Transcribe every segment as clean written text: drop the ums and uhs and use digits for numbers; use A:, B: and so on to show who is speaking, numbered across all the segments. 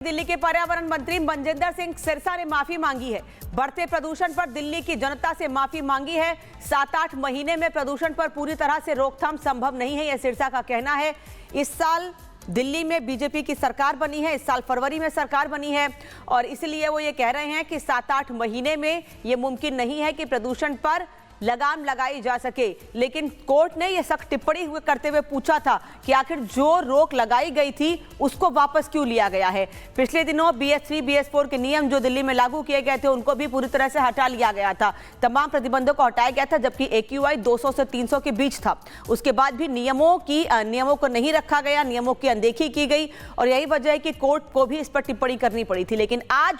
A: दिल्ली के पर्यावरण मंत्री मनजिंदर सिंह सिरसा ने माफी मांगी है। बढ़ते प्रदूषण पर दिल्ली की जनता से माफी मांगी है। 7-8 महीने में प्रदूषण पर पूरी तरह से रोकथाम संभव नहीं है, यह सिरसा का कहना है। इस साल दिल्ली में बीजेपी की सरकार बनी है, इस साल फरवरी में सरकार बनी है और इसलिए वो ये कह रहे हैं कि 7-8 महीने में ये मुमकिन नहीं है कि प्रदूषण पर लगाम लगाई जा सके। लेकिन कोर्ट ने यह सख्त टिप्पणी करते हुए पूछा था कि आखिर जो रोक लगाई गई थी उसको वापस क्यों लिया गया है। पिछले दिनों BS3 BS4 के नियम जो दिल्ली में लागू किए गए थे उनको भी पूरी तरह से हटा लिया गया था। तमाम प्रतिबंधों को हटाया गया था, जबकि AQI 200 से 300 के बीच था। उसके बाद भी नियमों को नहीं रखा गया, नियमों की अनदेखी की गई और यही वजह है कि कोर्ट को भी इस पर टिप्पणी करनी पड़ी थी। लेकिन आज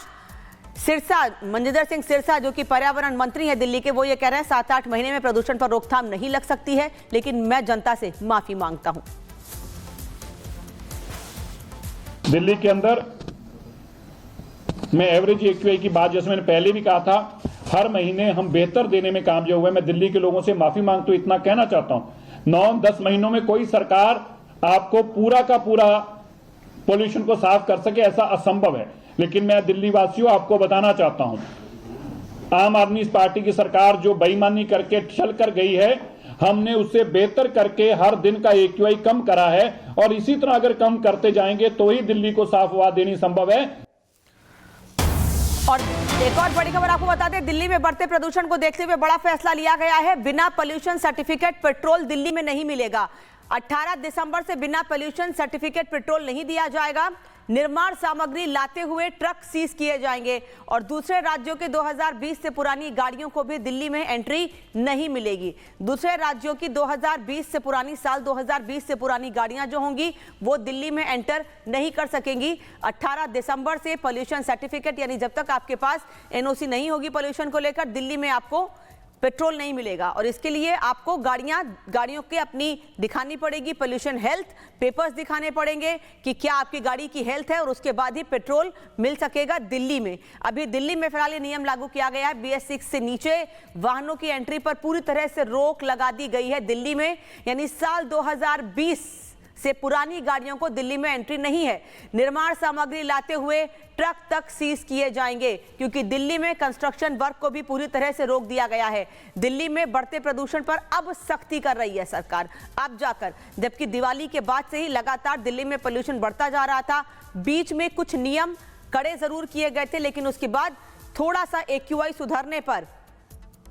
A: सिरसा मनजिंदर सिंह सिरसा जो कि पर्यावरण मंत्री हैं दिल्ली के, वो ये कह रहे हैं 7-8 महीने में प्रदूषण पर रोकथाम नहीं लग सकती है, लेकिन मैं जनता से माफी मांगता हूं।
B: दिल्ली के अंदर मैं एवरेज AQI की बात, जैसे मैंने पहले भी कहा था, हर महीने हम बेहतर देने में कामयाब हुए। मैं दिल्ली के लोगों से माफी मांगता हूं, इतना कहना चाहता हूं। 9-10 महीनों में कोई सरकार आपको पूरा का पूरा पोल्यूशन को साफ कर सके, ऐसा असंभव है। लेकिन मैं दिल्ली वासियों आपको बताना चाहता हूं, आम आदमी पार्टी की सरकार जो बेईमानी करके चल कर गई है, हमने उससे बेहतर करके हर दिन का AQI कम करा है और इसी तरह अगर कम करते जाएंगे तो ही दिल्ली को साफ हवा देनी संभव है।
A: और एक और बड़ी खबर आपको बता दें, दिल्ली में बढ़ते प्रदूषण को देखते हुए बड़ा फैसला लिया गया है। बिना पोल्यूशन सर्टिफिकेट पेट्रोल दिल्ली में नहीं मिलेगा। 18 दिसंबर से बिना पोल्यूशन सर्टिफिकेट पेट्रोल नहीं दिया जाएगा। निर्माण सामग्री लाते हुए ट्रक सीज किए जाएंगे और दूसरे राज्यों के 2020 से पुरानी गाड़ियों को भी दिल्ली में एंट्री नहीं मिलेगी। दूसरे राज्यों की 2020 से पुरानी, साल 2020 से पुरानी गाड़ियां जो होंगी वो दिल्ली में एंटर नहीं कर सकेंगी। 18 दिसंबर से पोल्यूशन सर्टिफिकेट, यानी जब तक आपके पास NOC नहीं होगी पोल्यूशन को लेकर, दिल्ली में आपको पेट्रोल नहीं मिलेगा और इसके लिए आपको गाड़ियों के अपनी दिखानी पड़ेगी पोल्यूशन हेल्थ पेपर्स, दिखाने पड़ेंगे कि क्या आपकी गाड़ी की हेल्थ है और उसके बाद ही पेट्रोल मिल सकेगा दिल्ली में। अभी दिल्ली में फिलहाल ये नियम लागू किया गया है। BS6 से नीचे वाहनों की एंट्री पर पूरी तरह से रोक लगा दी गई है दिल्ली में, यानी साल 2020 से पुरानी गाड़ियों को दिल्ली में एंट्री नहीं है। निर्माण सामग्री लाते हुए ट्रक तक सीज किए जाएंगे क्योंकि दिल्ली में कंस्ट्रक्शन वर्क को भी पूरी तरह से रोक दिया गया है। दिल्ली में बढ़ते प्रदूषण पर अब सख्ती कर रही है सरकार, अब जाकर, जबकि दिवाली के बाद से ही लगातार दिल्ली में पोल्यूशन बढ़ता जा रहा था। बीच में कुछ नियम कड़े जरूर किए गए थे, लेकिन उसके बाद थोड़ा सा AQI सुधरने पर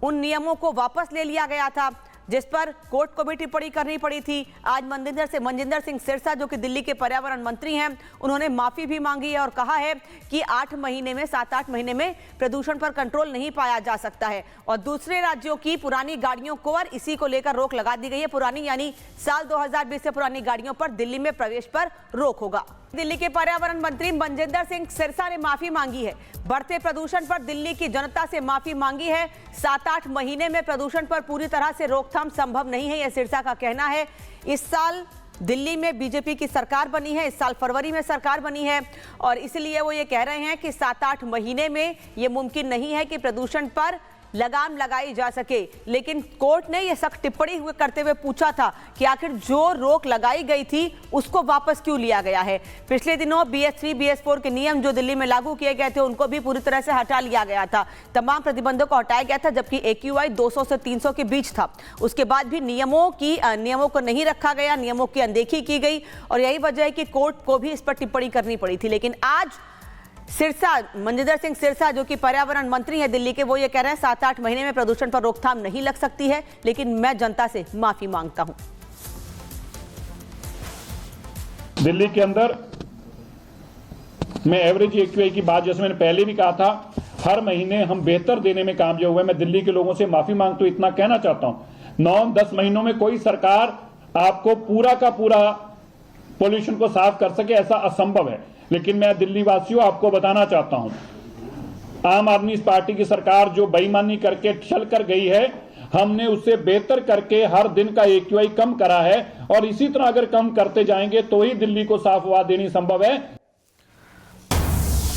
A: उन नियमों को वापस ले लिया गया था, जिस पर कोर्ट को भी टिप्पणी करनी पड़ी थी। आज मनजिंदर सिंह सिरसा जो कि दिल्ली के पर्यावरण मंत्री हैं, उन्होंने माफी भी मांगी है और कहा है कि 7-8 महीने में प्रदूषण पर कंट्रोल नहीं पाया जा सकता है और दूसरे राज्यों की पुरानी गाड़ियों को और इसी को लेकर रोक लगा दी गई है। पुरानी यानी साल 2020 से पुरानी गाड़ियों पर दिल्ली में प्रवेश पर रोक होगा। दिल्ली के पर्यावरण मंत्री मनजिंदर सिंह सिरसा ने माफी मांगी है। बढ़ते प्रदूषण पर दिल्ली की जनता से माफी मांगी है। 7-8 महीने में प्रदूषण पर पूरी तरह से रोकथाम संभव नहीं है, यह सिरसा का कहना है। इस साल दिल्ली में बीजेपी की सरकार बनी है, इस साल फरवरी में सरकार बनी है और इसलिए वो ये कह रहे हैं कि 7-8 महीने में ये मुमकिन नहीं है कि प्रदूषण पर लगाम लगाई जा सके। लेकिन कोर्ट ने यह सख्त टिप्पणी करते हुए पूछा था कि आखिर जो रोक लगाई गई थी उसको वापस क्यों लिया गया है। पिछले दिनों BS3 BS4 के नियम जो दिल्ली में लागू किए गए थे उनको भी पूरी तरह से हटा लिया गया था। तमाम प्रतिबंधों को हटाया गया था, जबकि AQI 200 से 300 के बीच था। उसके बाद भी नियमों को नहीं रखा गया, नियमों की अनदेखी की गई और यही वजह है कि कोर्ट को भी इस पर टिप्पणी करनी पड़ी थी। लेकिन आज मनजिंदर सिंह सिरसा जो कि पर्यावरण मंत्री हैं दिल्ली के, वो ये कह रहे हैं 7-8 महीने में प्रदूषण पर रोकथाम नहीं लग सकती है, लेकिन मैं जनता से माफी मांगता हूं।
B: दिल्ली के अंदर मैं एवरेज AQI की बात, जैसे मैंने पहले भी कहा था, हर महीने हम बेहतर देने में कामयाब हुए। मैं दिल्ली के लोगों से माफी मांगता हूं, इतना कहना चाहता हूं। 9-10 महीनों में कोई सरकार आपको पूरा का पूरा पोल्यूशन को साफ कर सके, ऐसा असंभव है। लेकिन मैं दिल्ली वासियों आपको बताना चाहता हूं, आम आदमी पार्टी की सरकार जो बेईमानी करके चल कर गई है, हमने उससे बेहतर करके हर दिन का AQI कम करा है और इसी तरह अगर कम करते जाएंगे तो ही दिल्ली को साफ हवा देनी संभव है।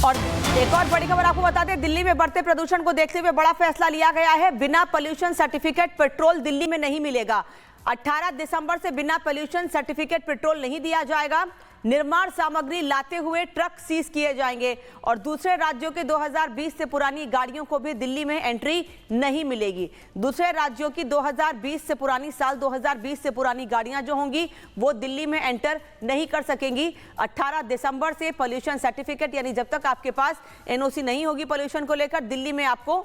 A: और एक और बड़ी खबर आपको बता दें, दिल्ली में बढ़ते प्रदूषण को देखते हुए बड़ा फैसला लिया गया है। बिना पोल्यूशन सर्टिफिकेट पेट्रोल दिल्ली में नहीं मिलेगा। 18 दिसंबर से बिना पोल्यूशन सर्टिफिकेट पेट्रोल नहीं दिया जाएगा। निर्माण सामग्री लाते हुए ट्रक सीज किए जाएंगे और दूसरे राज्यों के 2020 से पुरानी गाड़ियों को भी दिल्ली में एंट्री नहीं मिलेगी। दूसरे राज्यों की 2020 से पुरानी साल 2020 से पुरानी गाड़ियां जो होंगी वो दिल्ली में एंटर नहीं कर सकेंगी। 18 दिसंबर से पोल्यूशन सर्टिफिकेट यानी जब तक आपके पास एनओसी नहीं होगी पोल्यूशन को लेकर, दिल्ली में आपको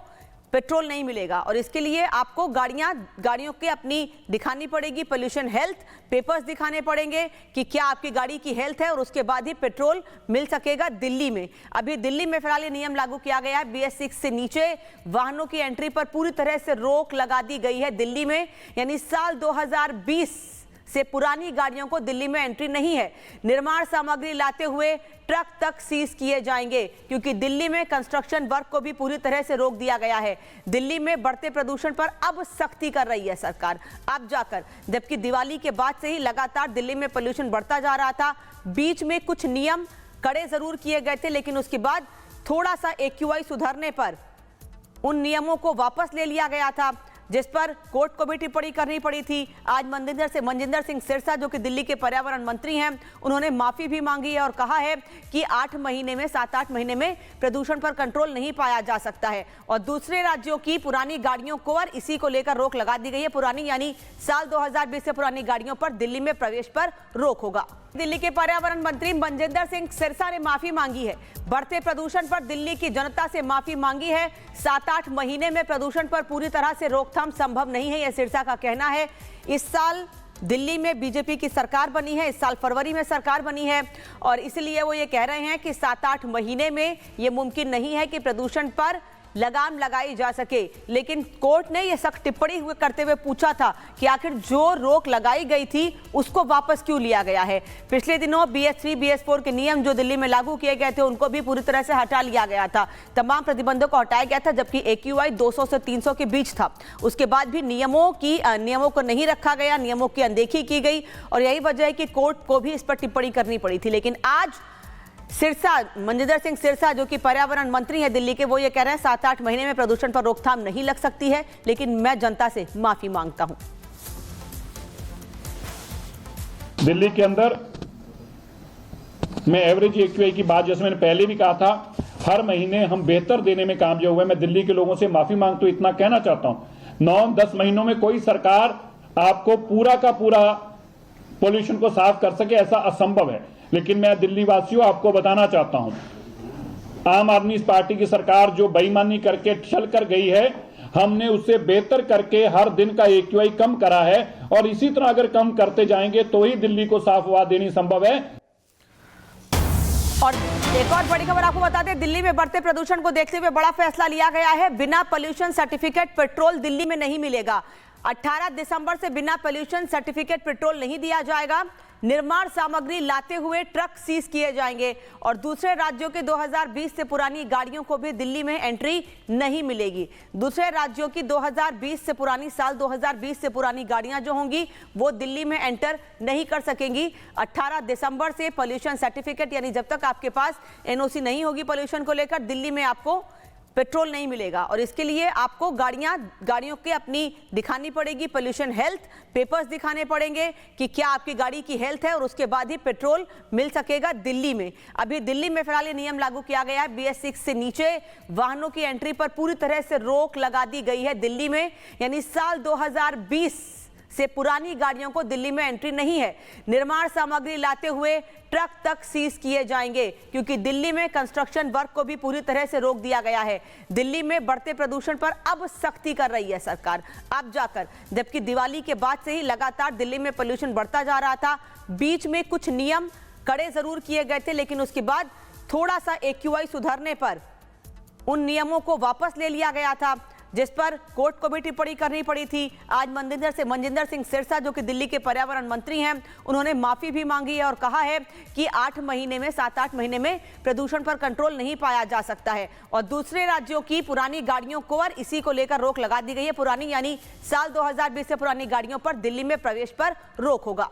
A: पेट्रोल नहीं मिलेगा और इसके लिए आपको गाड़ियों के अपनी दिखानी पड़ेगी पोल्यूशन हेल्थ पेपर्स दिखाने पड़ेंगे कि क्या आपकी गाड़ी की हेल्थ है और उसके बाद ही पेट्रोल मिल सकेगा दिल्ली में। अभी दिल्ली में फिलहाल ये नियम लागू किया गया है। BS6 से नीचे वाहनों की एंट्री पर पूरी तरह से रोक लगा दी गई है दिल्ली में, यानी साल 2020 से पुरानी गाड़ियों को दिल्ली में एंट्री नहीं है। निर्माण सामग्री लाते हुए ट्रक तक सीज किए जाएंगे क्योंकि दिल्ली में कंस्ट्रक्शन वर्क को भी पूरी तरह से रोक दिया गया है। दिल्ली में बढ़ते प्रदूषण पर अब सख्ती कर रही है सरकार अब जाकर, जबकि दिवाली के बाद से ही लगातार दिल्ली में पोल्यूशन बढ़ता जा रहा था। बीच में कुछ नियम कड़े जरूर किए गए थे लेकिन उसके बाद थोड़ा सा AQI सुधरने पर उन नियमों को वापस ले लिया गया था, जिस पर कोर्ट को भी टिप्पणी करनी पड़ी थी। आज मनजिंदर सिंह सिरसा जो कि दिल्ली के पर्यावरण मंत्री हैं, उन्होंने माफी भी मांगी है और कहा है कि 7-8 महीने में प्रदूषण पर कंट्रोल नहीं पाया जा सकता है और दूसरे राज्यों की पुरानी गाड़ियों को और इसी को लेकर रोक लगा दी गई है। पुरानी यानी साल 2020 से पुरानी गाड़ियों पर दिल्ली में प्रवेश पर रोक होगा। दिल्ली के पर्यावरण मंत्री मनजिंदर सिंह सिरसा ने माफी मांगी है, बढ़ते प्रदूषण पर दिल्ली की जनता से माफी मांगी है। 7-8 महीने में प्रदूषण पर पूरी तरह से रोकथाम संभव नहीं है, यह सिरसा का कहना है। इस साल दिल्ली में बीजेपी की सरकार बनी है, इस साल फरवरी में सरकार बनी है और इसलिए वो ये कह रहे हैं कि 7-8 महीने में ये मुमकिन नहीं है कि प्रदूषण पर लगाम लगाई जा सके। लेकिन कोर्ट ने यह सख्त टिप्पणी करते हुए पूछा था कि आखिर जो रोक लगाई गई थी उसको वापस क्यों लिया गया है। पिछले दिनों BS3 BS4 के नियम जो दिल्ली में लागू किए गए थे उनको भी पूरी तरह से हटा लिया गया था, तमाम प्रतिबंधों को हटाया गया था, जबकि AQI 200 से 300 के बीच था। उसके बाद भी नियमों को नहीं रखा गया, नियमों की अनदेखी की गई और यही वजह है कि कोर्ट को भी इस पर टिप्पणी करनी पड़ी थी। लेकिन आज मनजिंदर सिंह सिरसा जो कि पर्यावरण मंत्री है दिल्ली के, वो ये कह रहे हैं 7-8 महीने में प्रदूषण पर रोकथाम नहीं लग सकती है, लेकिन मैं जनता से माफी मांगता हूं।
B: दिल्ली के अंदर मैं एवरेज AQI की बात, जैसे मैंने पहले भी कहा था, हर महीने हम बेहतर देने में कामयाब हुए। मैं दिल्ली के लोगों से माफी मांगता हूं, इतना कहना चाहता हूं। 9-10 महीनों में कोई सरकार आपको पूरा का पूरा पोल्यूशन को साफ कर सके ऐसा असंभव है। लेकिन मैं दिल्ली वासियों आपको बताना चाहता हूं, आम आदमी पार्टी की सरकार जो बेईमानी करके चल कर गई है, हमने उससे बेहतर करके हर दिन का AQI कम करा है और इसी तरह अगर कम करते जाएंगे तो ही दिल्ली को साफ हवा देनी संभव है।
A: और एक और बड़ी खबर आपको बता दें, दिल्ली में बढ़ते प्रदूषण को देखते हुए बड़ा फैसला लिया गया है। बिना पोल्यूशन सर्टिफिकेट पेट्रोल दिल्ली में नहीं मिलेगा। 18 दिसंबर से बिना पोल्यूशन सर्टिफिकेट पेट्रोल नहीं दिया जाएगा। निर्माण सामग्री लाते हुए ट्रक सीज किए जाएंगे और दूसरे राज्यों के 2020 से पुरानी गाड़ियों को भी दिल्ली में एंट्री नहीं मिलेगी। दूसरे राज्यों की 2020 से पुरानी साल 2020 से पुरानी गाड़ियां जो होंगी वो दिल्ली में एंटर नहीं कर सकेंगी। 18 दिसंबर से पोल्यूशन सर्टिफिकेट यानी जब तक आपके पास एनओसी नहीं होगी पोल्यूशन को लेकर, दिल्ली में आपको पेट्रोल नहीं मिलेगा और इसके लिए आपको गाड़ियों के अपनी दिखानी पड़ेगी पोल्यूशन हेल्थ पेपर्स दिखाने पड़ेंगे कि क्या आपकी गाड़ी की हेल्थ है और उसके बाद ही पेट्रोल मिल सकेगा दिल्ली में। अभी दिल्ली में फिलहाल ये नियम लागू किया गया है। BS6 से नीचे वाहनों की एंट्री पर पूरी तरह से रोक लगा दी गई है दिल्ली में, यानी साल 2020 से पुरानी गाड़ियों को दिल्ली में एंट्री नहीं है। निर्माण सामग्री लाते हुए ट्रक तक सीज किए जाएंगे क्योंकि दिल्ली में कंस्ट्रक्शन वर्क को भी पूरी तरह से रोक दिया गया है। दिल्ली में बढ़ते प्रदूषण पर अब सख्ती कर रही है सरकार अब जाकर, जबकि दिवाली के बाद से ही लगातार दिल्ली में पोल्यूशन बढ़ता जा रहा था। बीच में कुछ नियम कड़े जरूर किए गए थे लेकिन उसके बाद थोड़ा सा AQI सुधरने पर उन नियमों को वापस ले लिया गया था, जिस पर कोर्ट को भी टिप्पणी करनी पड़ी थी। आज मनजिंदर सिंह सिरसा जो कि दिल्ली के पर्यावरण मंत्री हैं, उन्होंने माफी भी मांगी है और कहा है कि 7-8 महीने में प्रदूषण पर कंट्रोल नहीं पाया जा सकता है और दूसरे राज्यों की पुरानी गाड़ियों को और इसी को लेकर रोक लगा दी गई है। पुरानी यानी साल 2020 से पुरानी गाड़ियों पर दिल्ली में प्रवेश पर रोक होगा।